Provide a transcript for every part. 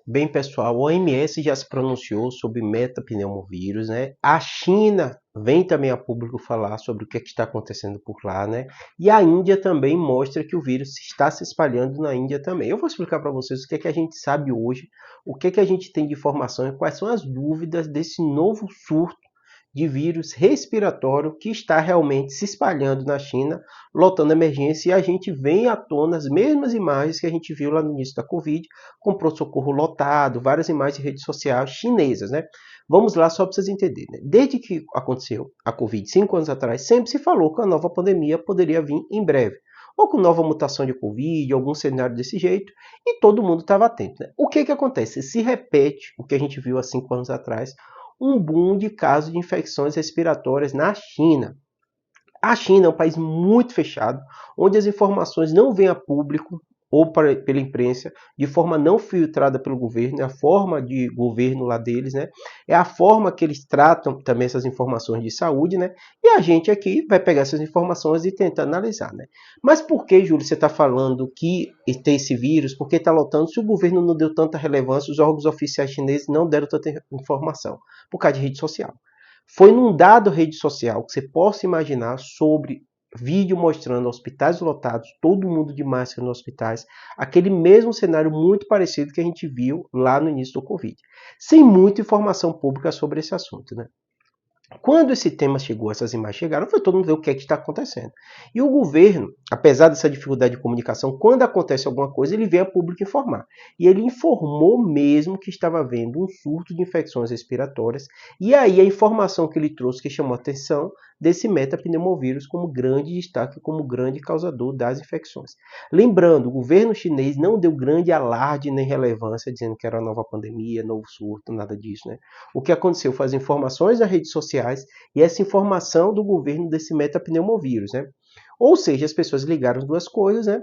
Bem, pessoal, a OMS já se pronunciou sobre metapneumovírus, né? A China vem também a público falar sobre o que está acontecendo por lá, né? E a Índia também mostra que o vírus está se espalhando na Índia também. Eu vou explicar para vocês o que é que a gente sabe hoje, o que é que a gente tem de informação e quais são as dúvidas desse novo surto de vírus respiratório que está realmente se espalhando na China, lotando a emergência, e a gente vem à tona as mesmas imagens que a gente viu lá no início da Covid, com pronto-socorro lotado, várias imagens de redes sociais chinesas, né? Vamos lá só para vocês entenderem. Né? Desde que aconteceu a Covid 5 anos atrás, sempre se falou que a nova pandemia poderia vir em breve, ou com nova mutação de Covid, algum cenário desse jeito, e todo mundo estava atento. Né? O que acontece? Se repete o que a gente viu há 5 anos atrás, um boom de casos de infecções respiratórias na China. A China é um país muito fechado, onde as informações não vêm a público ou pela imprensa, de forma não filtrada pelo governo, é a forma de governo lá deles, né? É a forma que eles tratam também essas informações de saúde, né? E a gente aqui vai pegar essas informações e tentar analisar, né? Mas por que, Júlio, você está falando que tem esse vírus? Por que está lotando? Se o governo não deu tanta relevância, os órgãos oficiais chineses não deram tanta informação? Por causa de rede social. Foi num dado rede social que você possa imaginar sobre vídeo mostrando hospitais lotados, todo mundo de máscara nos hospitais, aquele mesmo cenário muito parecido que a gente viu lá no início do Covid, sem muita informação pública sobre esse assunto, né? Quando esse tema chegou, essas imagens chegaram, foi todo mundo ver o que é que está acontecendo. E o governo, apesar dessa dificuldade de comunicação, quando acontece alguma coisa, ele veio a público informar. E ele informou mesmo que estava havendo um surto de infecções respiratórias. E aí a informação que ele trouxe, que chamou a atenção, desse metapneumovírus como grande destaque, como grande causador das infecções. Lembrando, o governo chinês não deu grande alarde nem relevância, dizendo que era uma nova pandemia, novo surto, nada disso, né? O que aconteceu foi as informações nas redes sociais e essa informação do governo desse metapneumovírus, né? Ou seja, as pessoas ligaram as duas coisas, né?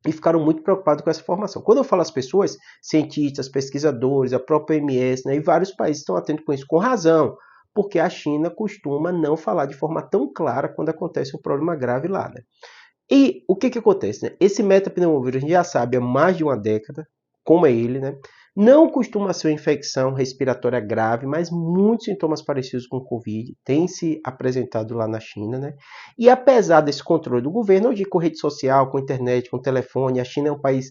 E ficaram muito preocupados com essa informação. Quando eu falo as pessoas, cientistas, pesquisadores, a própria OMS, né, e vários países estão atentos com isso, com razão, porque a China costuma não falar de forma tão clara quando acontece um problema grave lá. Né? E o que acontece? Né? Esse metapneumovírus a gente já sabe há mais de uma década, como é ele, né? Não costuma ser uma infecção respiratória grave, mas muitos sintomas parecidos com o Covid têm se apresentado lá na China, né? E apesar desse controle do governo, hoje com rede social, com internet, com telefone, a China é um país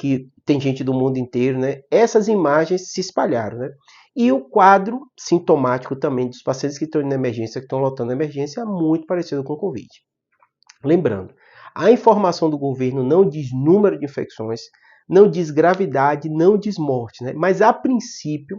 que tem gente do mundo inteiro, né? Essas imagens se espalharam, né? E o quadro sintomático também dos pacientes que estão na emergência, que estão lotando a emergência, é muito parecido com o Covid. Lembrando, a informação do governo não diz número de infecções, não diz gravidade, não diz morte, né? Mas a princípio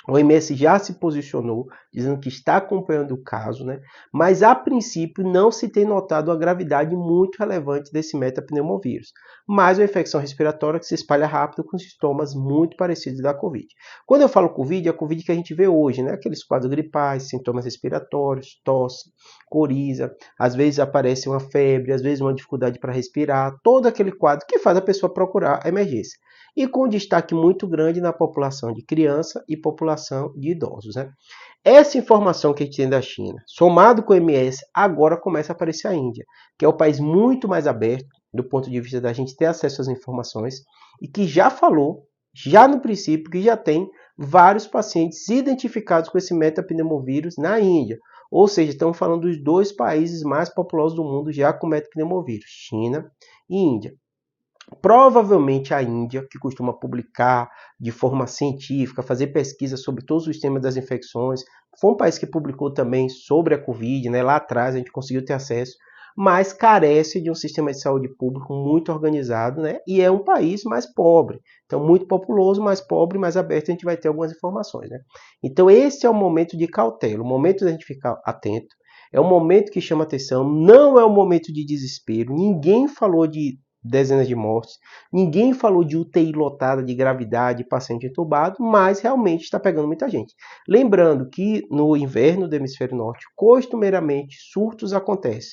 o OMS já se posicionou, dizendo que está acompanhando o caso, né? Mas a princípio não se tem notado a gravidade muito relevante desse metapneumovírus, mas uma infecção respiratória que se espalha rápido com sintomas muito parecidos da Covid. Quando eu falo Covid, é a Covid que a gente vê hoje, né? Aqueles quadros gripais, sintomas respiratórios, tosse, coriza, às vezes aparece uma febre, às vezes uma dificuldade para respirar, todo aquele quadro que faz a pessoa procurar a emergência. E com destaque muito grande na população de criança e população de idosos. Né? Essa informação que a gente tem da China, somado com o MS, agora começa a aparecer a Índia, que é o país muito mais aberto do ponto de vista da gente ter acesso às informações e que já falou, já no princípio, que já tem vários pacientes identificados com esse metapneumovírus na Índia. Ou seja, estamos falando dos dois países mais populosos do mundo já com metapneumovírus, China e Índia. Provavelmente a Índia, que costuma publicar de forma científica, fazer pesquisa sobre todos os temas das infecções, foi um país que publicou também sobre a Covid, né? Lá atrás a gente conseguiu ter acesso, mas carece de um sistema de saúde público muito organizado, né? E é um país mais pobre, então muito populoso, mais pobre, mais aberto, a gente vai ter algumas informações, né? Então esse é o momento de cautela, o momento da gente ficar atento, é um momento que chama atenção, não é um momento de desespero, ninguém falou de dezenas de mortes. Ninguém falou de UTI lotada, de gravidade, paciente entubado, mas realmente está pegando muita gente. Lembrando que no inverno do hemisfério norte, costumeiramente, surtos acontecem.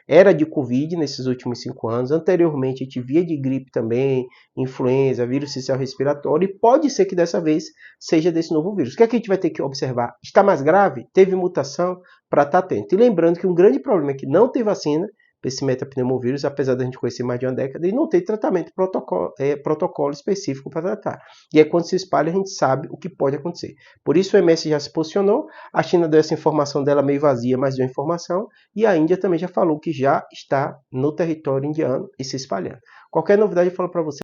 Era de Covid nesses últimos 5 anos, anteriormente a gente via de gripe também, influenza, vírus social respiratório, e pode ser que dessa vez seja desse novo vírus. O que é que a gente vai ter que observar? Está mais grave? Teve mutação? Para estar atento. E lembrando que um grande problema é que não tem vacina, para esse metapneumovírus, apesar da gente conhecer mais de uma década, e não tem tratamento protocolo específico para tratar. E é quando se espalha, a gente sabe o que pode acontecer. Por isso o MS já se posicionou, a China deu essa informação dela meio vazia, mas deu informação, e a Índia também já falou que já está no território indiano e se espalhando. Qualquer novidade eu falo para você.